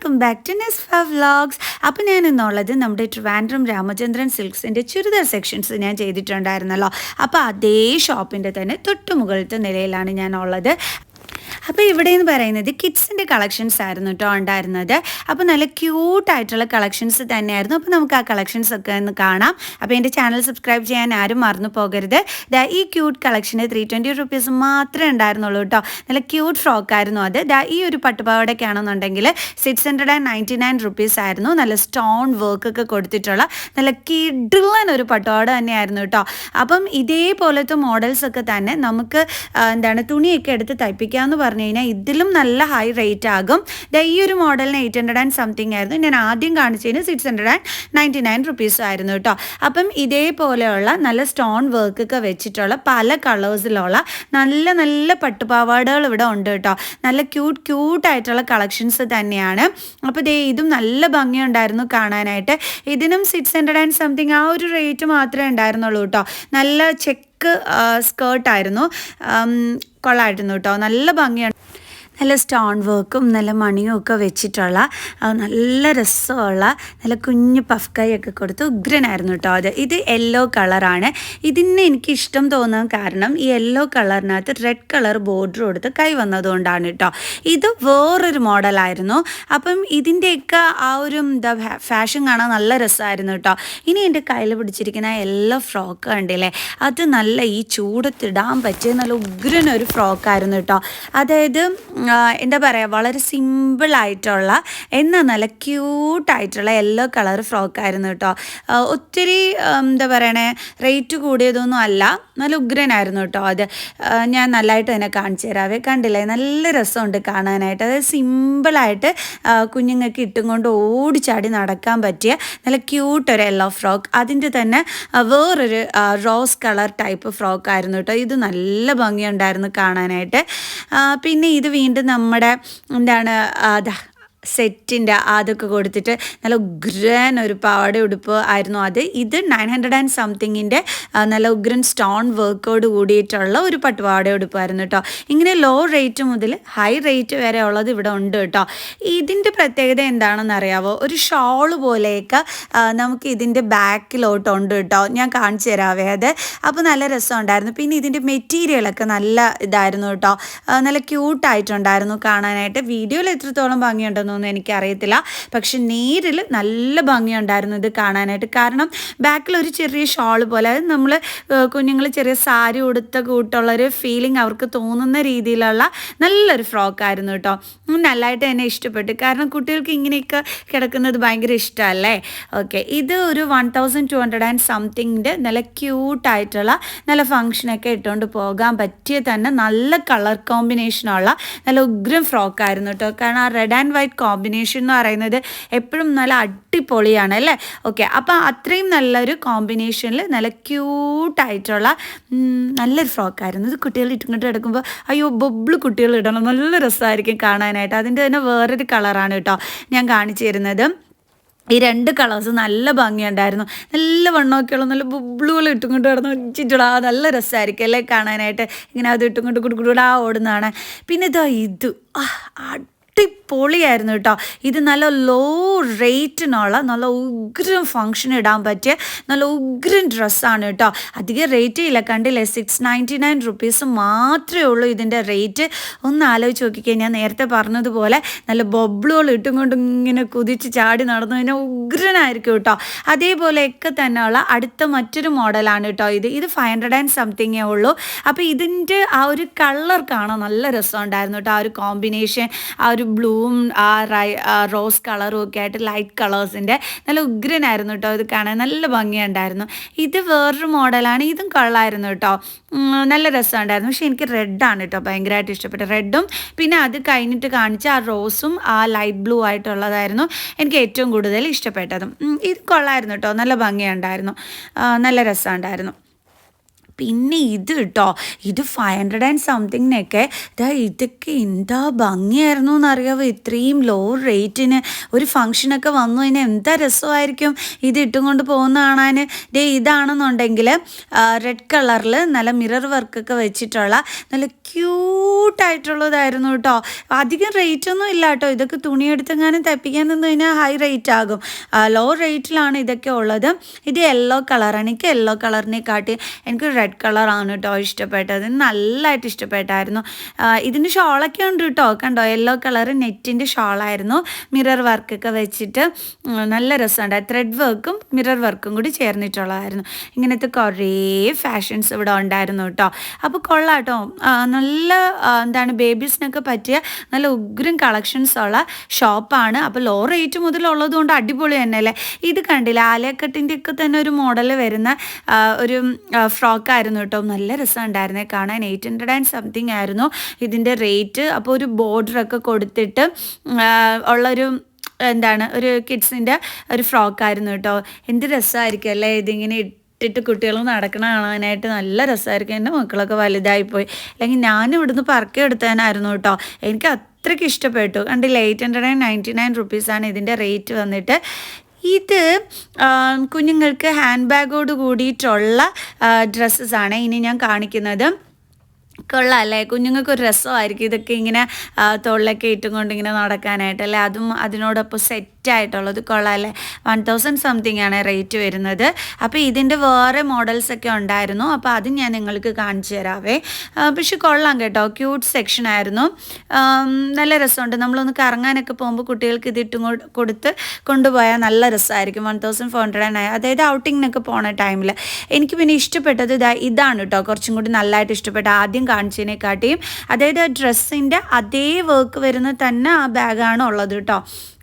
Welcome back to Nisfa vlogs. അപ്പോൾ ഞാൻ ഇന്നുള്ളത് നമ്മുടെ ട്രിവാൻഡ്രം രാമചന്ദ്രൻ സിൽക്സിൻ്റെ ചുരിദാർ സെക്ഷൻസ് ഞാൻ ചെയ്തിട്ടുണ്ടായിരുന്നല്ലോ. അപ്പോൾ അതേ ഷോപ്പിൻ്റെ തന്നെ തൊട്ടുമുകളിലത്തെ നിലയിലാണ് ഞാൻ ഉള്ളത്. അപ്പോൾ ഇവിടെ എന്ന് പറയുന്നത് കിഡ്സിൻ്റെ കളക്ഷൻസ് ആയിരുന്നു കേട്ടോ ഉണ്ടായിരുന്നത്. അപ്പോൾ നല്ല ക്യൂട്ടായിട്ടുള്ള കളക്ഷൻസ് തന്നെയായിരുന്നു. അപ്പോൾ നമുക്ക് ആ കളക്ഷൻസ് ഒക്കെ ഒന്ന് കാണാം. അപ്പോൾ എൻ്റെ ചാനൽ സബ്സ്ക്രൈബ് ചെയ്യാൻ ആരും മറന്നു പോകരുത്. ഈ ക്യൂട്ട് കളക്ഷന് 320 റുപ്പീസ് മാത്രമേ ഉണ്ടായിരുന്നുള്ളൂ കേട്ടോ. നല്ല ക്യൂട്ട് ഫ്രോക്കായിരുന്നു അത്. ഈ ഒരു പട്ടുപാവാടൊക്കെ ആണെന്നുണ്ടെങ്കിൽ 699 റുപ്പീസ് ആയിരുന്നു. നല്ല സ്റ്റോൺ വർക്കൊക്കെ കൊടുത്തിട്ടുള്ള നല്ല കിഡിലൻ ഒരു പട്ടുപാവാട തന്നെയായിരുന്നു കേട്ടോ. അപ്പം ഇതേപോലത്തെ മോഡൽസൊക്കെ തന്നെ നമുക്ക് തുണിയൊക്കെ എടുത്ത് തയ്പ്പിക്കാമെന്ന് പറഞ്ഞു കഴിഞ്ഞാൽ ഇതിലും നല്ല ഹൈ റേറ്റ് ആകും. ഈ ഒരു മോഡലിന് 800 ആൻഡ് സംതിങ് ആയിരുന്നു. ഞാൻ ആദ്യം കാണിച്ചതിന് 699 റുപ്പീസ് ആയിരുന്നു കേട്ടോ. അപ്പം ഇതേപോലെയുള്ള നല്ല സ്റ്റോൺ വർക്കൊക്കെ വെച്ചിട്ടുള്ള പല കളേഴ്സിലുള്ള നല്ല നല്ല പട്ടുപാവാടകൾ ഇവിടെ ഉണ്ട് കേട്ടോ. നല്ല ക്യൂട്ടായിട്ടുള്ള കളക്ഷൻസ് തന്നെയാണ്. അപ്പോൾ ഇതും നല്ല ഭംഗിയുണ്ടായിരുന്നു കാണാനായിട്ട്. ഇതിനും 600 ആൻഡ് സംതിങ് ആ ഒരു റേറ്റ് മാത്രമേ ഉണ്ടായിരുന്നുള്ളൂ കേട്ടോ. നല്ല ചെക്ക് സ്കേർട്ടായിരുന്നു. കൊള്ളായിരുന്നു കേട്ടോ. നല്ല ഭംഗിയാണ്. നല്ല സ്റ്റോൺ വർക്കും നല്ല മണിയും ഒക്കെ വെച്ചിട്ടുള്ള നല്ല രസമുള്ള നല്ല കുഞ്ഞു പഫ് കൈയൊക്കെ കൊടുത്ത് ഉഗ്രനായിരുന്നു കേട്ടോ. ഇത് യെല്ലോ കളറാണ്. ഇതിന് എനിക്ക് ഇഷ്ടം തോന്നാൻ കാരണം ഈ യെല്ലോ കളറിനകത്ത് റെഡ് കളർ ബോർഡർ കൊടുത്ത് കൈ വന്നതുകൊണ്ടാണ് കേട്ടോ. ഇത് വേറൊരു മോഡലായിരുന്നു. അപ്പം ഇതിൻ്റെയൊക്കെ ആ ഒരു ഫാഷൻ കാണാൻ നല്ല രസമായിരുന്നു കേട്ടോ. ഇനി എൻ്റെ കയ്യിൽ പിടിച്ചിരിക്കുന്ന യെല്ലോ ഫ്രോക്ക് കണ്ടില്ലേ, അത് നല്ല ഈ ചൂടത്തിടാൻ പറ്റിയ നല്ല ഉഗ്രനൊരു ഫ്രോക്കായിരുന്നു കേട്ടോ. അതായത് എന്താ പറയുക, വളരെ സിമ്പിളായിട്ടുള്ള എന്നാൽ നല്ല ക്യൂട്ടായിട്ടുള്ള യെല്ലോ കളർ ഫ്രോക്കായിരുന്നു കേട്ടോ. ഒത്തിരി എന്താ പറയണേ റേറ്റ് കൂടിയതൊന്നും അല്ല, നല്ല ഉഗ്രനായിരുന്നു കേട്ടോ. അത് ഞാൻ നല്ലതായിട്ട് തന്നെ കാണിച്ചു തരാവേ. കണ്ടില്ലേ, നല്ല രസമുണ്ട് കാണാനായിട്ട്. അതായത് സിമ്പിളായിട്ട് കുഞ്ഞുങ്ങൾക്ക് ഇട്ടും കൊണ്ട് ഓടിച്ചാടി നടക്കാൻ പറ്റിയ നല്ല ക്യൂട്ടൊരു യെല്ലോ ഫ്രോക്ക്. അതിൻ്റെ തന്നെ വേറൊരു റോസ് കളർ ടൈപ്പ് ഫ്രോക്കായിരുന്നു കേട്ടോ. ഇത് നല്ല ഭംഗിയുണ്ടായിരുന്നു കാണാനായിട്ട്. പിന്നെ ഇത് വീണ്ടും നമ്മുടെ സെറ്റിൻ്റെ അതൊക്കെ കൊടുത്തിട്ട് നല്ല ഉഗ്രൻ ഒരു പാവാട ഉടുപ്പ് ആയിരുന്നു അത്. ഇത് 900 ആൻഡ് സംതിങ്ങിൻ്റെ നല്ല ഉഗ്രൻ സ്റ്റോൺ വർക്കോട് കൂടിയിട്ടുള്ള ഒരു പട്ടുപാവാട ഉടുപ്പായിരുന്നു കേട്ടോ. ഇങ്ങനെ ലോ റേറ്റ് മുതൽ ഹൈ റേറ്റ് വരെ ഉള്ളത് ഇവിടെ ഉണ്ട് കേട്ടോ. ഇതിൻ്റെ പ്രത്യേകത എന്താണെന്ന് അറിയാവോ, ഒരു ഷോള് പോലെയൊക്കെ നമുക്ക് ഇതിൻ്റെ ബാക്കിലോട്ടുണ്ട് കേട്ടോ. ഞാൻ കാണിച്ചു തരാവേ അത്. അപ്പോൾ നല്ല രസമുണ്ടായിരുന്നു. പിന്നെ ഇതിൻ്റെ മെറ്റീരിയലൊക്കെ നല്ല ഇതായിരുന്നു കേട്ടോ. നല്ല ക്യൂട്ടായിട്ടുണ്ടായിരുന്നു കാണാനായിട്ട്. വീഡിയോയിൽ എത്രത്തോളം ഭംഗിയുണ്ടെന്ന് എനിക്കറിയത്തില്ല, പക്ഷെ നേരിൽ നല്ല ഭംഗിയുണ്ടായിരുന്നു ഇത് കാണാനായിട്ട്. കാരണം ബാക്കിൽ ഒരു ചെറിയ ഷോള് പോലെ, അത് നമ്മൾ കുഞ്ഞുങ്ങൾ ചെറിയ സാരി ഉടുത്ത കൂട്ടുള്ളൊരു ഫീലിംഗ് അവർക്ക് തോന്നുന്ന രീതിയിലുള്ള നല്ലൊരു ഫ്രോക്കായിരുന്നു കേട്ടോ. നല്ലതായിട്ട് തന്നെ ഇഷ്ടപ്പെട്ടു. കാരണം കുട്ടികൾക്ക് ഇങ്ങനെയൊക്കെ കിടക്കുന്നത് ഭയങ്കര ഇഷ്ടമല്ലേ. ഓക്കെ, ഇത് ഒരു 1200 ആൻഡ് സംതിങ്ങിൻ്റെ നല്ല ക്യൂട്ടായിട്ടുള്ള നല്ല ഫങ്ഷനൊക്കെ ഇട്ടുകൊണ്ട് പോകാൻ പറ്റിയ തന്നെ നല്ല കളർ കോമ്പിനേഷനുള്ള നല്ല ഉഗ്രം ഫ്രോക്കായിരുന്നു കേട്ടോ. കാരണം ആ റെഡ് ആൻഡ് വൈറ്റ് കോമ്പിനേഷൻ എന്ന് പറയുന്നത് എപ്പോഴും നല്ല അടിപൊളിയാണ് അല്ലേ. ഓക്കെ, അപ്പോൾ അത്രയും നല്ലൊരു കോമ്പിനേഷനിൽ നല്ല ക്യൂട്ടായിട്ടുള്ള നല്ലൊരു ഫ്രോക്കായിരുന്നു. ഇത് കുട്ടികൾ ഇട്ടുകൊണ്ട് കിടക്കുമ്പോൾ അയ്യോ ബൊബ്ബിൾ കുട്ടികൾ ഇടണം, നല്ല രസമായിരിക്കും കാണാനായിട്ട്. അതിൻ്റെ തന്നെ വേറൊരു കളറാണ് കേട്ടോ ഞാൻ കാണിച്ചു തരുന്നത്. ഈ രണ്ട് കളേഴ്സ് നല്ല ഭംഗിയുണ്ടായിരുന്നു. നല്ല വണ്ണമൊക്കെയുള്ള നല്ല ബുബ്ലുകൾ ഇട്ടും കൊണ്ട് കിടന്ന് വെച്ചിട്ടുള്ള നല്ല രസമായിരിക്കും അല്ലേ കാണാനായിട്ട്. ഇങ്ങനെ അത് ഇട്ടും കൊണ്ട് കുടുകുടാ ഓടുന്നതാണ്. പിന്നെ ഇത് അടിപൊളിയായിരുന്നു കേട്ടോ. ഇത് നല്ല ലോ റേറ്റിനുള്ള നല്ല ഉഗ്രം ഫങ്ഷൻ ഇടാൻ പറ്റിയ നല്ല ഉഗ്രം ഡ്രസ്സാണ് കേട്ടോ. അധികം റേറ്റ് ഇല്ല, കണ്ടില്ലേ, 699 റുപ്പീസ് മാത്രമേ ഉള്ളൂ ഇതിൻ്റെ റേറ്റ്. ഒന്ന് ആലോചിച്ച് നോക്കിക്കഴിഞ്ഞാൽ ഞാൻ നേരത്തെ പറഞ്ഞതുപോലെ നല്ല ബൊബ്ലുകൾ ഇട്ടും കൊണ്ട് ഇങ്ങനെ കുതിച്ച് ചാടി നടന്നു കഴിഞ്ഞാൽ ഉഗ്രനായിരിക്കും കേട്ടോ. അതേപോലെയൊക്കെ തന്നെയുള്ള അടുത്ത മറ്റൊരു മോഡലാണ് കേട്ടോ. ഇത് 500 ആൻഡ് സംതിങ്ങേ ഉള്ളൂ. അപ്പോൾ ഇതിൻ്റെ ആ ഒരു കളർ കാണാൻ നല്ല രസമുണ്ടായിരുന്നു കേട്ടോ. ആ ഒരു കോമ്പിനേഷൻ, ആ ഒരു ബ്ലൂവും റോസ് കളറും ഒക്കെ ആയിട്ട് ലൈറ്റ് കളേഴ്സിൻ്റെ നല്ല ഉഗ്രനായിരുന്നു കേട്ടോ. ഇത് കാണാൻ നല്ല ഭംഗിയുണ്ടായിരുന്നു. ഇത് വേറൊരു മോഡലാണ്. ഇതും കൊള്ളായിരുന്നു കേട്ടോ. നല്ല രസമുണ്ടായിരുന്നു. പക്ഷേ എനിക്ക് റെഡാണ് കേട്ടോ ഭയങ്കരമായിട്ട് ഇഷ്ടപ്പെട്ടു. റെഡും പിന്നെ അത് കഴിഞ്ഞിട്ട് കാണിച്ച ആ റോസും ആ ലൈറ്റ് ബ്ലൂ ആയിട്ടുള്ളതായിരുന്നു എനിക്ക് ഏറ്റവും കൂടുതൽ ഇഷ്ടപ്പെട്ടതും. ഇത് കൊള്ളായിരുന്നു കേട്ടോ. നല്ല ഭംഗിയുണ്ടായിരുന്നു, നല്ല രസമുണ്ടായിരുന്നു. പിന്നെ ഇത് കേട്ടോ, ഇത് 500 സംതിങ്ങിനൊക്കെ ഇതൊക്കെ എന്താ ഭംഗിയായിരുന്നു എന്നറിയാമോ. ഇത്രയും ലോ റേറ്റിന് ഒരു ഫങ്ഷനൊക്കെ വന്നു കഴിഞ്ഞാൽ എന്താ രസമായിരിക്കും ഇത് ഇട്ടും കൊണ്ട് പോകുന്ന കാണാൻ. ഇതാണെന്നുണ്ടെങ്കിൽ റെഡ് കളറിൽ നല്ല മിറർ വർക്കൊക്കെ വെച്ചിട്ടുള്ള നല്ല ക്യൂട്ടായിട്ടുള്ളതായിരുന്നു കേട്ടോ. അധികം റേറ്റൊന്നും ഇല്ല കേട്ടോ. ഇതൊക്കെ തുണിയെടുത്തെങ്ങാനും തപ്പിക്കാൻ നിന്ന് കഴിഞ്ഞാൽ ഹൈ റേറ്റ് ആകും. ലോ റേറ്റിലാണ് ഇതൊക്കെ ഉള്ളത്. ഇത് യെല്ലോ കളറാണ്. എനിക്ക് യെല്ലോ കളറിനെ കാട്ടി എനിക്ക് റെഡ് കളറാണ് കേട്ടോ ഇഷ്ടപ്പെട്ടത്. നല്ലതായിട്ട് ഇഷ്ടപ്പെട്ടായിരുന്നു. ഇതിൻ്റെ ഷോളൊക്കെ ഉണ്ട് കേട്ടോ. കണ്ടോ, യെല്ലോ കളർ നെറ്റിൻ്റെ ഷോളായിരുന്നു. മിറർ വർക്കൊക്കെ വെച്ചിട്ട് നല്ല രസമുണ്ട്. ത്രെഡ് വർക്കും മിറർ വർക്കും കൂടി ചേർന്നിട്ടുള്ളതായിരുന്നു. ഇങ്ങനത്തെ കുറേ ഫാഷൻസ് ഇവിടെ ഉണ്ടായിരുന്നു കേട്ടോ. അപ്പോൾ കൊള്ളാം കേട്ടോ. നല്ല എന്താണ് ബേബീസിനൊക്കെ പറ്റിയ നല്ല ഉഗ്രം കളക്ഷൻസ് ഉള്ള ഷോപ്പാണ്. അപ്പോൾ ലോ റേറ്റ് മുതലുള്ളത് കൊണ്ട് അടിപൊളി തന്നെ അല്ലേ. ഇത് കണ്ടില്ല, ആലിയക്കട്ടിൻ്റെ ഒക്കെ തന്നെ ഒരു മോഡൽ വരുന്ന ഒരു ഫ്രോക്കായിരുന്നു കേട്ടോ. നല്ല രസമുണ്ടായിരുന്നേ കാണാൻ. 800 സംതിങ് ആയിരുന്നു ഇതിൻ്റെ റേറ്റ്. അപ്പോൾ ഒരു ബോർഡറൊക്കെ കൊടുത്തിട്ട് ഉള്ളൊരു എന്താണ് ഒരു കിഡ്സിൻ്റെ ഒരു ഫ്രോക്കായിരുന്നു കേട്ടോ. എന്ത് രസമായിരിക്കും അല്ലേ ഇതിങ്ങനെ ഇട്ടിട്ട് കുട്ടികൾ നടക്കണ കാണാനായിട്ട്. നല്ല രസമായിരിക്കും. എൻ്റെ മക്കളൊക്കെ വലുതായിപ്പോയി, അല്ലെങ്കിൽ ഞാനും ഇവിടുന്ന് പറക്കി എടുത്തതിനായിരുന്നു കേട്ടോ. എനിക്ക് അത്രയ്ക്ക് ഇഷ്ടപ്പെട്ടു. കണ്ടില്ല, 899 റുപ്പീസാണ് ഇതിൻ്റെ റേറ്റ് വന്നിട്ട്. ഇത് കുഞ്ഞുങ്ങൾക്ക് ഹാൻഡ് ബാഗോട് കൂടിയിട്ടുള്ള ഡ്രസ്സസാണ് ഇനി ഞാൻ കാണിക്കുന്നത്. കൊള്ളാം അല്ലേ. കുഞ്ഞുങ്ങൾക്കൊരു രസമായിരിക്കും ഇതൊക്കെ ഇങ്ങനെ തോളിലൊക്കെ ഇട്ടും കൊണ്ട് ഇങ്ങനെ നടക്കാനായിട്ടല്ലേ. അതും അതിനോടൊപ്പം സെറ്റായിട്ടുള്ളത്. കൊള്ളാം അല്ലേ. 1000 സംതിങ് ആണ് റേറ്റ് വരുന്നത്. അപ്പോൾ ഇതിൻ്റെ വേറെ മോഡൽസൊക്കെ ഉണ്ടായിരുന്നു. അപ്പോൾ അത് ഞാൻ നിങ്ങൾക്ക് കാണിച്ചു തരാവേ. പക്ഷെ കൊള്ളാം കേട്ടോ. ക്യൂട്ട് സെക്ഷൻ ആയിരുന്നു. നല്ല രസമുണ്ട്. നമ്മളൊന്ന് കറങ്ങാനൊക്കെ പോകുമ്പോൾ കുട്ടികൾക്ക് ഇതിട്ടും കൊടുത്ത് കൊണ്ടുപോയാൽ നല്ല രസമായിരിക്കും. 1409, അതായത് ഔട്ടിങ്ങിനൊക്കെ പോണ ടൈമിൽ. എനിക്ക് പിന്നെ ഇഷ്ടപ്പെട്ടത് ഇതാണ് കേട്ടോ. കുറച്ചും കൂടി നല്ലതായിട്ട് ഇഷ്ടപ്പെട്ട ആദ്യം കാണിച്ചതിനെക്കാട്ടിയും. അതായത് ഡ്രസ്സിൻ്റെ അതേ വർക്ക് വരുന്ന തന്നെ ആ ബാഗാണ് ഉള്ളത് കേട്ടോ.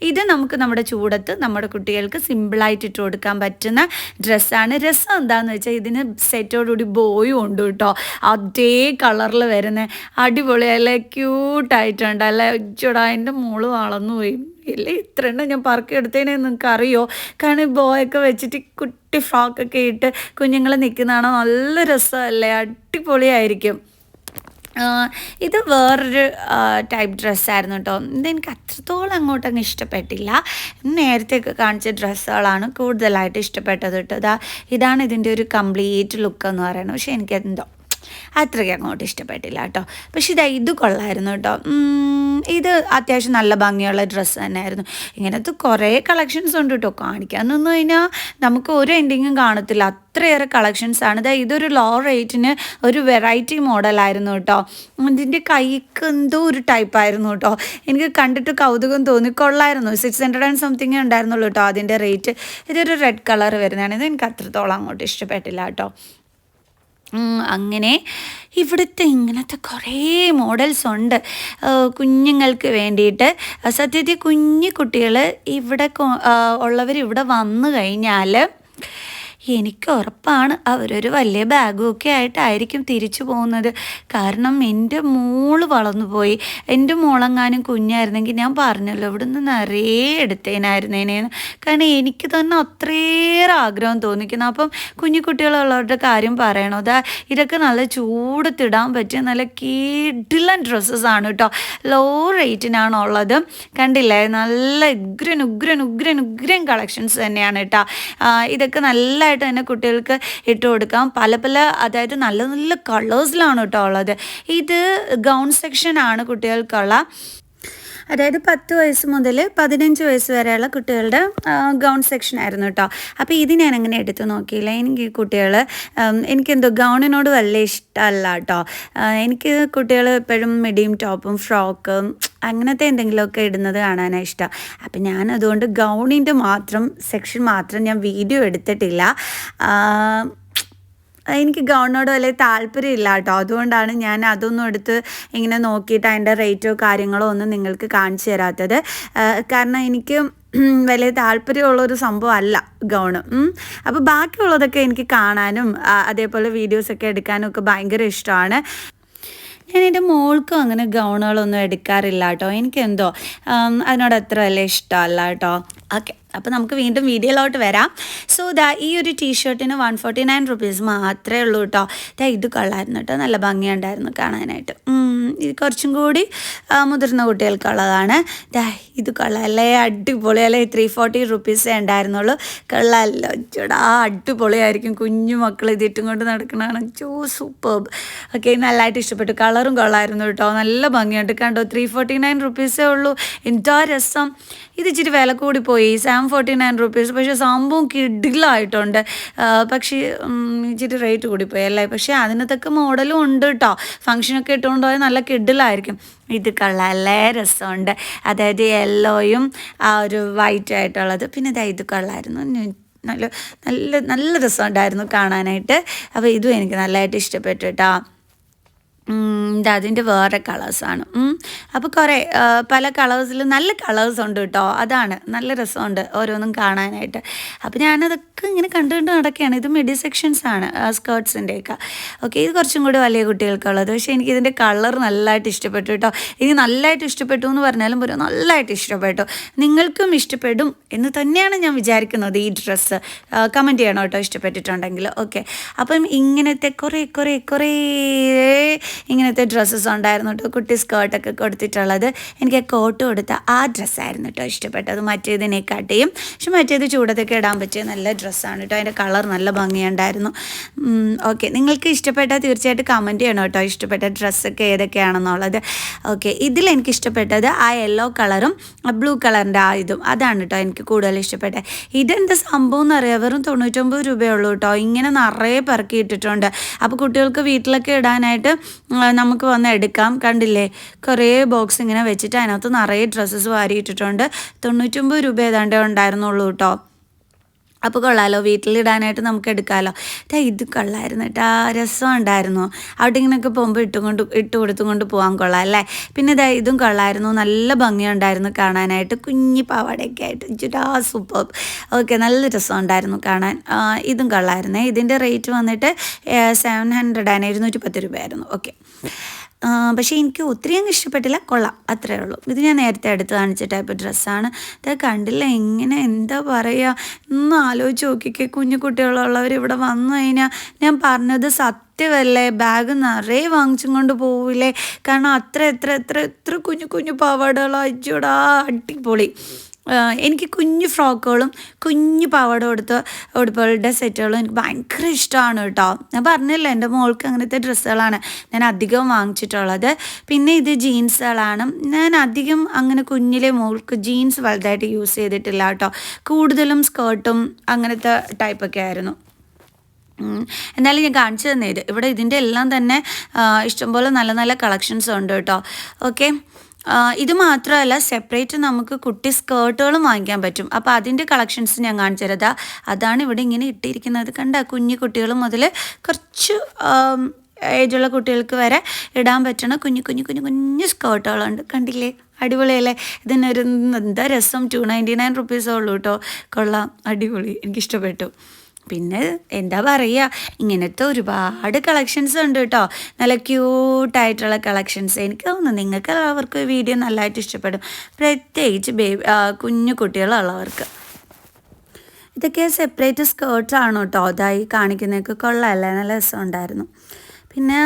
ഇത് നമുക്ക് നമ്മുടെ ചൂടത്ത് നമ്മുടെ കുട്ടികൾക്ക് സിമ്പിളായിട്ട് ഇട്ട് കൊടുക്കാൻ പറ്റുന്ന ഡ്രസ്സാണ്. രസം എന്താണെന്ന് വെച്ചാൽ ഇതിന് സെറ്റോടുകൂടി ബോയും ഉണ്ട് കേട്ടോ. അതേ കളറിൽ വരുന്ന അടിപൊളി അല്ലേ, ക്യൂട്ടായിട്ടുണ്ട് അല്ലേ. ചൂടാ, എൻ്റെ മോള് വളർന്നു പോയി ഇല്ലേ. ഇത്ര എണ്ണം ഞാൻ പറക്കി എടുത്തതിനെ നിങ്ങൾക്ക് അറിയോ. കാരണം ബോയൊക്കെ വെച്ചിട്ട് കുട്ടി ഫ്രോക്കൊക്കെ ഇട്ട് കുഞ്ഞുങ്ങൾ നിൽക്കുന്നതാണ്. നല്ല രസമല്ലേ, അടിപൊളിയായിരിക്കും. ഇത് വേറൊരു ടൈപ്പ് ഡ്രസ്സായിരുന്നു കേട്ടോ. ഇതെനിക്ക് അത്രത്തോളം അങ്ങോട്ടങ്ങ് ഇഷ്ടപ്പെട്ടില്ല. നേരത്തെയൊക്കെ കാണിച്ച ഡ്രസ്സുകളാണ് കൂടുതലായിട്ട് ഇഷ്ടപ്പെട്ടത് കേട്ടോ. ഇതാണ് ഇതിൻ്റെ ഒരു കംപ്ലീറ്റ് ലുക്ക് എന്ന് പറയുന്നത്. പക്ഷേ എനിക്കെന്തോ അത്രയ്ക്ക് അങ്ങോട്ട് ഇഷ്ടപ്പെട്ടില്ല കേട്ടോ. പക്ഷെ ഇത് കൊള്ളായിരുന്നു കേട്ടോ. ഇത് അത്യാവശ്യം നല്ല ഭംഗിയുള്ള ഡ്രസ്സ് തന്നെയായിരുന്നു. ഇങ്ങനത്തെ കുറേ കളക്ഷൻസ് ഉണ്ട് കേട്ടോ. കാണിക്കാൻ നിന്ന് കഴിഞ്ഞാൽ നമുക്ക് ഒരു എൻഡിങ്ങും കാണത്തില്ല, അത്രയേറെ കളക്ഷൻസാണ്. ഇതൊരു ലോ റേറ്റിന് ഒരു വെറൈറ്റി മോഡലായിരുന്നു കേട്ടോ. ഇതിൻ്റെ കൈക്ക് എന്തോ ഒരു ടൈപ്പായിരുന്നു കേട്ടോ. എനിക്ക് കണ്ടിട്ട് കൗതുകം തോന്നി. കൊള്ളായിരുന്നു. 600 സംതിങ് ഉണ്ടായിരുന്നുള്ളൂ കേട്ടോ അതിൻ്റെ റേറ്റ്. ഇതൊരു റെഡ് കളർ വരുന്നതാണ്. ഇത് എനിക്ക് അത്രത്തോളം അങ്ങോട്ട് ഇഷ്ടപ്പെട്ടില്ല കേട്ടോ. അങ്ങനെ ഇവിടുത്തെ ഇങ്ങനത്തെ കുറേ മോഡൽസ് ഉണ്ട് കുഞ്ഞുങ്ങൾക്ക് വേണ്ടിയിട്ട്. സത്യത്തിൽ കുഞ്ഞു കുട്ടികൾ ഇവിടെ ഉള്ളവർ ഇവിടെ വന്നു കഴിഞ്ഞാൽ എനിക്ക് ഉറപ്പാണ് അവരൊരു വലിയ ബാഗും ഒക്കെ ആയിട്ടായിരിക്കും തിരിച്ചു പോകുന്നത്. കാരണം എൻ്റെ മോള് വളർന്നു പോയി. എൻ്റെ മോളെങ്ങാനും കുഞ്ഞായിരുന്നെങ്കിൽ ഞാൻ പറഞ്ഞല്ലോ ഇവിടുന്ന് നിറയെ എടുത്തേനായിരുന്നേനേന്ന്. കാരണം എനിക്ക് തന്നെ അത്രയേറെ ആഗ്രഹം തോന്നിക്കുന്നു. അപ്പം കുഞ്ഞു കുട്ടികളുള്ളവരുടെ കാര്യം പറയണോ. ഇതൊക്കെ നല്ല ചൂടത്തിടാൻ പറ്റിയ നല്ല കിടിലൻ ഡ്രസ്സസാണ് കേട്ടോ. ലോ റേറ്റിനാണുള്ളത്. കണ്ടില്ലേ, നല്ല ഉഗ്രൻ കളക്ഷൻസ് തന്നെയാണ് കേട്ടോ. ഇതൊക്കെ നല്ല തന്നെ കുട്ടികൾക്ക് ഇട്ട് കൊടുക്കാം. പല അതായത് നല്ല നല്ല കളേഴ്സിലാണ് കേട്ടോ ഉള്ളത്. ഇത് ഗൗൺ സെക്ഷനാണ് കുട്ടികൾക്കുള്ള. അതായത് 10 വയസ്സ് മുതൽ 15 വയസ്സ് വരെയുള്ള കുട്ടികളുടെ ഗൗൺ സെക്ഷൻ ആയിരുന്നു കേട്ടോ. അപ്പോൾ ഇത് ഞാൻ അങ്ങനെ എടുത്ത് നോക്കിയില്ല. എനിക്ക് കുട്ടികൾ എനിക്കെന്തോ ഗൗണിനോട് വലിയ ഇഷ്ടമല്ല കേട്ടോ. എനിക്ക് കുട്ടികൾ എപ്പോഴും മിഡിയും ടോപ്പും ഫ്രോക്കും അങ്ങനത്തെ എന്തെങ്കിലുമൊക്കെ ഇടുന്നത് കാണാനാണ് ഇഷ്ടം. അപ്പം ഞാൻ അതുകൊണ്ട് ഗൗണിൻ്റെ സെക്ഷൻ മാത്രം ഞാൻ വീഡിയോ എടുത്തിട്ടില്ല. എനിക്ക് ഗൗണിനോട് വലിയ താല്പര്യമില്ല കേട്ടോ. അതുകൊണ്ടാണ് ഞാൻ അതൊന്നും എടുത്ത് ഇങ്ങനെ നോക്കിയിട്ട് അതിൻ്റെ റേറ്റോ കാര്യങ്ങളോ ഒന്നും നിങ്ങൾക്ക് കാണിച്ചു തരാത്തത്. കാരണം എനിക്ക് വലിയ താല്പര്യമുള്ളൊരു സംഭവമല്ല ഗൗണ്. അപ്പോൾ ബാക്കിയുള്ളതൊക്കെ എനിക്ക് കാണാനും അതേപോലെ വീഡിയോസൊക്കെ എടുക്കാനും ഒക്കെ ഭയങ്കര ഇഷ്ടമാണ്. ഞാൻ എൻ്റെ മോൾക്കും അങ്ങനെ ഗൗണുകളൊന്നും എടുക്കാറില്ല കേട്ടോ. എനിക്കെന്തോ അതിനോട് അത്ര വലിയ ഇഷ്ടമല്ല കേട്ടോ. ഓക്കെ, അപ്പോൾ നമുക്ക് വീണ്ടും വീഡിയോയിലോട്ട് വരാം. സോ ഈ ഒരു ടീഷർട്ടിന് 149 റുപ്പീസ് മാത്രമേ ഉള്ളൂ കേട്ടോ. ഇത് കൊള്ളായിരുന്നു കേട്ടോ, നല്ല ഭംഗിയുണ്ടായിരുന്നു കാണാനായിട്ട്. ഇത് കുറച്ചും കൂടി മുതിർന്ന കുട്ടികൾക്കുള്ളതാണ്. ഇത് കൊള്ളാമല്ലേ, അടിപൊളിയല്ലേ. 340 റുപ്പീസേ ഉണ്ടായിരുന്നുള്ളൂ. കൊള്ളാമല്ലോ ചേടാ, അടിപൊളിയായിരിക്കും. കുഞ്ഞു മക്കൾ ഇതിട്ടും കൊണ്ട് നടക്കണതാണ്. സൂപ്പർബ്. ഓക്കെ, നല്ലതായിട്ട് ഇഷ്ടപ്പെട്ടു. കളറും കൊള്ളായിരുന്നു കേട്ടോ, നല്ല ഭംഗിയുണ്ട്. കണ്ടോ, 349 റുപ്പീസേ ഉള്ളൂ. എന്താ രസം. ഇത് ഇച്ചിരി വില കൂടിപ്പോയി, 749 റുപ്പീസ്. പക്ഷേ സംഭവം കിഡിലായിട്ടുണ്ട്. പക്ഷേ ഇച്ചിരി റേറ്റ് കൂടിപ്പോയി അല്ലേ. പക്ഷേ അതിനകത്തൊക്കെ മോഡലും ഉണ്ട് കേട്ടോ. ഫംഗ്ഷനൊക്കെ ഇട്ടുകൊണ്ട് പോയാൽ നല്ല കിഡിലായിരിക്കും. ഇത് കൊള്ളാമല്ലേ, രസമുണ്ട്. അതായത് യെല്ലോയും ആ ഒരു വൈറ്റ് ആയിട്ടുള്ളത്. പിന്നെ ഇത് കൊള്ളായിരുന്നു, നല്ല നല്ല നല്ല രസമുണ്ടായിരുന്നു കാണാനായിട്ട്. അപ്പോൾ ഇതും എനിക്ക് നല്ലതായിട്ട് ഇഷ്ടപ്പെട്ടു കേട്ടോ. അതിൻ്റെ വേറെ കളേഴ്സാണ്. അപ്പോൾ കുറേ പല കളേഴ്സിൽ നല്ല കളേഴ്സ് ഉണ്ട് കേട്ടോ. അതാണ് നല്ല രസമുണ്ട് ഓരോന്നും കാണാനായിട്ട്. അപ്പോൾ ഞാനതൊക്കെ ഇങ്ങനെ കണ്ടു നടക്കുകയാണ്. ഇത് മിഡി സെക്ഷൻസാണ് സ്കേർട്സിൻ്റെയൊക്കെ. ഓക്കെ, ഇത് കുറച്ചും കൂടി വലിയ കുട്ടികൾക്കുള്ളത്. പക്ഷേ എനിക്കിതിൻ്റെ കളർ നല്ലതായിട്ട് ഇഷ്ടപ്പെട്ടു കേട്ടോ. ഇനി നല്ലതായിട്ട് ഇഷ്ടപ്പെട്ടു എന്ന് പറഞ്ഞാലും പോലും നല്ലതായിട്ട് ഇഷ്ടപ്പെട്ടു. നിങ്ങൾക്കും ഇഷ്ടപ്പെടും എന്ന് തന്നെയാണ് ഞാൻ വിചാരിക്കുന്നത്. ഈ ഡ്രസ്സ് കമൻറ്റ് ചെയ്യണം കേട്ടോ ഇഷ്ടപ്പെട്ടിട്ടുണ്ടെങ്കിൽ. ഓക്കെ, അപ്പം ഇങ്ങനത്തെ കുറേ ഇങ്ങനത്തെ ഡ്രസ്സസ് ഉണ്ടായിരുന്നു കേട്ടോ. കുട്ടി സ്കേർട്ടൊക്കെ കൊടുത്തിട്ടുള്ളത്. എനിക്ക് കോട്ട് കൊടുത്ത ആ ഡ്രസ്സായിരുന്നു കേട്ടോ ഇഷ്ടപ്പെട്ടത് മറ്റേതിനെക്കാട്ടിയും. പക്ഷെ മറ്റേത് ചൂടത്തൊക്കെ ഇടാൻ പറ്റിയ നല്ല ഡ്രസ്സാണ് കേട്ടോ. അതിൻ്റെ കളർ നല്ല ഭംഗിയുണ്ടായിരുന്നു. ഓക്കെ, നിങ്ങൾക്ക് ഇഷ്ടപ്പെട്ടാൽ തീർച്ചയായിട്ടും കമൻറ്റ് ചെയ്യണം കേട്ടോ ഇഷ്ടപ്പെട്ട ഡ്രസ്സൊക്കെ ഏതൊക്കെയാണെന്നുള്ളത്. ഓക്കെ, ഇതിൽ എനിക്ക് ഇഷ്ടപ്പെട്ടത് ആ യെല്ലോ കളറും ബ്ലൂ കളറിൻ്റെ ആ ഇതും, അതാണ് കേട്ടോ എനിക്ക് കൂടുതൽ ഇഷ്ടപ്പെട്ടത്. ഇതെന്താ സംഭവം എന്നറിയാം, വെറും 99 രൂപയുള്ളൂ കേട്ടോ. ഇങ്ങനെ നിറയെ പെറുക്കി ഇട്ടിട്ടുണ്ട്. അപ്പോൾ കുട്ടികൾക്ക് വീട്ടിലൊക്കെ ഇടാനായിട്ട് നമുക്ക് വന്ന് എടുക്കാം. കണ്ടില്ലേ, കുറേ ബോക്സ് ഇങ്ങനെ വെച്ചിട്ട് അതിനകത്ത് നിറയെ ഡ്രസ്സസ് വാരിയിട്ടിട്ടുണ്ട്. 99 രൂപ ഏതാണ്ടേ ഉണ്ടായിരുന്നുള്ളൂ കേട്ടോ. അപ്പോൾ കൊള്ളാമല്ലോ, വീട്ടിലിടാനായിട്ട് നമുക്ക് എടുക്കാമല്ലോ. ഇത് കൊള്ളായിരുന്നു കേട്ടോ, രസം ഉണ്ടായിരുന്നു. അവിടെ ഇങ്ങനെയൊക്കെ പോകുമ്പോൾ ഇട്ട് കൊടുത്തും കൊണ്ട് പോകാൻ കൊള്ളാം അല്ലേ. പിന്നെ ഇതും കൊള്ളായിരുന്നു, നല്ല ഭംഗിയുണ്ടായിരുന്നു കാണാനായിട്ട്. കുഞ്ഞി പാവാടയൊക്കെ ആയിട്ട് ചുറ്റാ സൂപ്പർ. ഓക്കെ, നല്ല രസം ഉണ്ടായിരുന്നു കാണാൻ. ഇതും കൊള്ളായിരുന്നേ. ഇതിൻ്റെ റേറ്റ് വന്നിട്ട് 210 രൂപയായിരുന്നു. ഓക്കെ, പക്ഷേ എനിക്ക് ഒത്തിരി അങ്ങ് ഇഷ്ടപ്പെട്ടില്ല. കൊള്ളാം, അത്രയേ ഉള്ളൂ. ഇത് ഞാൻ നേരത്തെ എടുത്ത് കാണിച്ച ടൈപ്പ് ഡ്രസ്സാണ്. ഇത് കണ്ടില്ല, എങ്ങനെ എന്താ പറയുക, ഒന്ന് ആലോചിച്ച് നോക്കിക്കേ. കുഞ്ഞു കുട്ടികളുള്ളവർ ഇവിടെ വന്നു കഴിഞ്ഞാൽ ഞാൻ പറഞ്ഞത് സത്യമല്ലേ, ബാഗ് നിറയെ വാങ്ങിച്ചും കൊണ്ട് പോവില്ലേ. കാരണം എത്ര കുഞ്ഞു പാവാടകളോ. അയ്യോടാ, അടിപൊളി. എനിക്ക് കുഞ്ഞു ഫ്രോക്കുകളും കുഞ്ഞു പാവാട കൊടുത്ത ഉടുപ്പുകളുടെ സെറ്റുകളും എനിക്ക് ഭയങ്കര ഇഷ്ടമാണ് കേട്ടോ. ഞാൻ പറഞ്ഞല്ലോ, എൻ്റെ മോൾക്ക് അങ്ങനത്തെ ഡ്രസ്സുകളാണ് ഞാൻ അധികം വാങ്ങിച്ചിട്ടുള്ളത്. പിന്നെ ഇത് ജീൻസുകളാണ്. ഞാൻ അധികം അങ്ങനെ കുഞ്ഞിലെ മോൾക്ക് ജീൻസ് വലുതായിട്ട് യൂസ് ചെയ്തിട്ടില്ല കേട്ടോ. കൂടുതലും സ്കേർട്ടും അങ്ങനത്തെ ടൈപ്പൊക്കെ ആയിരുന്നു. എന്നാലും ഞാൻ കാണിച്ചു തന്നെ ഇവിടെ ഇതിൻ്റെ എല്ലാം തന്നെ ഇഷ്ടംപോലെ നല്ല നല്ല കളക്ഷൻസ് ഉണ്ട് കേട്ടോ. ഓക്കെ, ഇത് മാത്രമല്ല, സെപ്പറേറ്റ് നമുക്ക് കുട്ടി സ്കേർട്ടുകളും വാങ്ങിക്കാൻ പറ്റും. അപ്പോൾ അതിൻ്റെ കളക്ഷൻസ് ഞാൻ കാണിച്ചു തരാം. അതാണ് ഇവിടെ ഇങ്ങനെ ഇട്ടിരിക്കുന്നത്. കണ്ട, കുഞ്ഞു കുട്ടികൾ മുതൽ കുറച്ച് ഏജുള്ള കുട്ടികൾക്ക് വരെ ഇടാൻ പറ്റണ കുഞ്ഞു സ്കേർട്ടുകളുണ്ട്. കണ്ടില്ലേ, അടിപൊളിയല്ലേ. ഇതിനൊരു എന്താ രസം, 299 റുപ്പീസേ ഉള്ളൂ കേട്ടോ. കൊള്ളാം, അടിപൊളി, എനിക്കിഷ്ടപ്പെട്ടു. പിന്നെ എന്താ പറയുക, ഇങ്ങനത്തെ ഒരുപാട് കളക്ഷൻസ് ഉണ്ട് കേട്ടോ. നല്ല ക്യൂട്ടായിട്ടുള്ള കളക്ഷൻസ്. എനിക്ക് തോന്നുന്നു നിങ്ങൾക്ക് എല്ലാവർക്കും വീഡിയോ നല്ലതായിട്ട് ഇഷ്ടപ്പെടും, പ്രത്യേകിച്ച് കുഞ്ഞു കുട്ടികളുള്ളവർക്ക്. ഇതൊക്കെ സെപ്പറേറ്റ് സ്കേർട്ട്സാണ് കേട്ടോ. അതായി കാണിക്കുന്നതൊക്കെ കൊള്ളാമല്ലേ, നല്ല രസമുണ്ടായിരുന്നു. പിന്നെ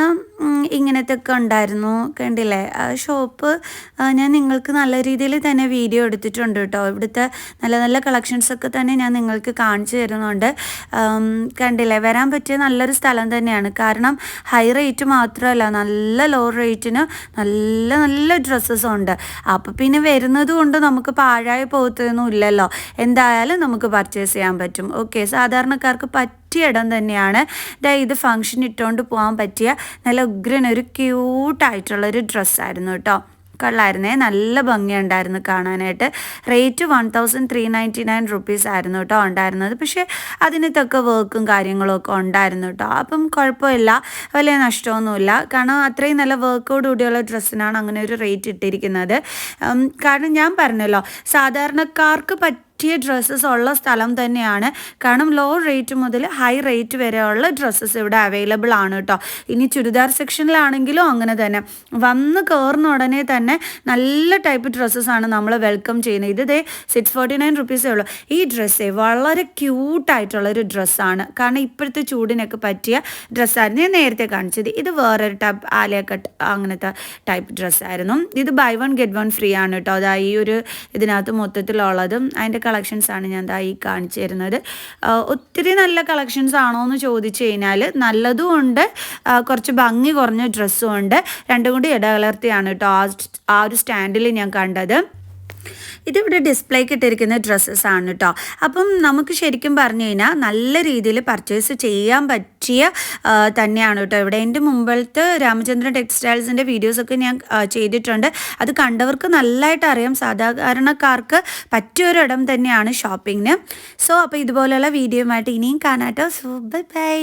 ഇങ്ങനത്തെ ഒക്കെ ഉണ്ടായിരുന്നു. കണ്ടില്ലേ, ആ ഷോപ്പ് ഞാൻ നിങ്ങൾക്ക് നല്ല രീതിയിൽ തന്നെ വീഡിയോ എടുത്തിട്ടുണ്ട് കേട്ടോ. ഇവിടുത്തെ നല്ല നല്ല കളക്ഷൻസൊക്കെ തന്നെ ഞാൻ നിങ്ങൾക്ക് കാണിച്ചു തരുന്നുണ്ട്. കണ്ടില്ലേ, വരാൻ പറ്റിയ നല്ലൊരു സ്ഥലം തന്നെയാണ്. കാരണം ഹൈ റേറ്റ് മാത്രമല്ല, നല്ല ലോ റേറ്റിന് നല്ല നല്ല ഡ്രസ്സസ് ഉണ്ട്. അപ്പോൾ പിന്നെ വരുന്നത് കൊണ്ട് നമുക്ക് പാഴായി പോകത്തൊന്നും ഇല്ലല്ലോ. എന്തായാലും നമുക്ക് പർച്ചേസ് ചെയ്യാൻ പറ്റും. ഓക്കെ, സാധാരണക്കാർക്ക് പറ്റിയ ഇടം തന്നെയാണ്. ഇത് ഫംഗ്ഷൻ ഇട്ടുകൊണ്ട് പോകാൻ പറ്റിയ നല്ല ഉഗ്രനൊരു ക്യൂട്ടായിട്ടുള്ളൊരു ഡ്രസ്സായിരുന്നു കേട്ടോ. കൊള്ളായിരുന്നേ, നല്ല ഭംഗിയുണ്ടായിരുന്നു കാണാനായിട്ട്. റേറ്റ് 1399 റുപ്പീസ് ആയിരുന്നു കേട്ടോ ഉണ്ടായിരുന്നത്. പക്ഷേ അതിനകത്തൊക്കെ വർക്കും കാര്യങ്ങളും ഒക്കെ ഉണ്ടായിരുന്നു കേട്ടോ. അപ്പം കുഴപ്പമില്ല, വലിയ നഷ്ടമൊന്നുമില്ല. കാരണം അത്രയും നല്ല വർക്കോട് കൂടിയുള്ള ഡ്രസ്സിനാണ് അങ്ങനെ ഒരു റേറ്റ് ഇട്ടിരിക്കുന്നത്. കാരണം ഞാൻ പറഞ്ഞല്ലോ, സാധാരണക്കാർക്ക് പറ്റിയ ഡ്രസ്സസ് ഉള്ള സ്ഥലം തന്നെയാണ്. കാരണം ലോ റേറ്റ് മുതൽ ഹൈ റേറ്റ് വരെയുള്ള ഡ്രസ്സസ് ഇവിടെ അവൈലബിൾ ആണ് കേട്ടോ. ഇനി ചുരിദാർ സെക്ഷനിലാണെങ്കിലും അങ്ങനെ തന്നെ വന്ന് കയറുന്ന ഉടനെ തന്നെ നല്ല ടൈപ്പ് ഡ്രസ്സസ്സാണ് നമ്മൾ വെൽക്കം ചെയ്യുന്നത്. ഇത് ദേ 649 റുപ്പീസേ ഉള്ളൂ. ഈ ഡ്രസ്സേ വളരെ ക്യൂട്ടായിട്ടുള്ളൊരു ഡ്രസ്സാണ്. കാരണം ഇപ്പോഴത്തെ ചൂടിനൊക്കെ പറ്റിയ ഡ്രസ്സായിരുന്നു ഞാൻ നേരത്തെ കാണിച്ചത്. ഇത് വേറൊരു ടൈപ്പ് ആലിയ കട്ട് അങ്ങനത്തെ ടൈപ്പ് ഡ്രസ്സായിരുന്നു. ഇത് buy one get one free ആണ് കേട്ടോ. അതാ ഈ ഒരു ഇതിനകത്ത് മൊത്തത്തിലുള്ളതും അതിൻ്റെ കളക്ഷൻസാണ് ഞാൻ ഈ കാണിച്ചു തരുന്നത്. ഒത്തിരി നല്ല കളക്ഷൻസ് ആണോ എന്ന് ചോദിച്ചു കഴിഞ്ഞാൽ നല്ലതും ഉണ്ട്, കുറച്ച് ഭംഗി കുറഞ്ഞ ഡ്രസ്സും ഉണ്ട്. രണ്ടും കൂടി ഇടകലർത്തിയാണ് കേട്ടോ ആ ഒരു സ്റ്റാൻഡിൽ ഞാൻ കണ്ടത്. ഇതിവിടെ ഡിസ്പ്ലേക്ക് ഇട്ടിരിക്കുന്ന ഡ്രസ്സസ് ആണ് കേട്ടോ. അപ്പം നമുക്ക് ശരിക്കും പറഞ്ഞു കഴിഞ്ഞാൽ നല്ല രീതിയിൽ പർച്ചേസ് ചെയ്യാൻ പറ്റിയ തന്നെയാണ് കേട്ടോ. ഇവിടെ എൻ്റെ മുമ്പിലത്തെ രാമചന്ദ്രൻ ടെക്സ്റ്റൈൽസിൻ്റെ വീഡിയോസൊക്കെ ഞാൻ ചെയ്തിട്ടുണ്ട്. അത് കണ്ടവർക്ക് നല്ലതായിട്ട് അറിയാം. സാധാരണക്കാർക്ക് പറ്റിയൊരിടം തന്നെയാണ് ഷോപ്പിങ്ങിന്. സോ അപ്പോൾ ഇതുപോലെയുള്ള വീഡിയോയുമായിട്ട് ഇനിയും കാണാട്ടോ. So bye bye.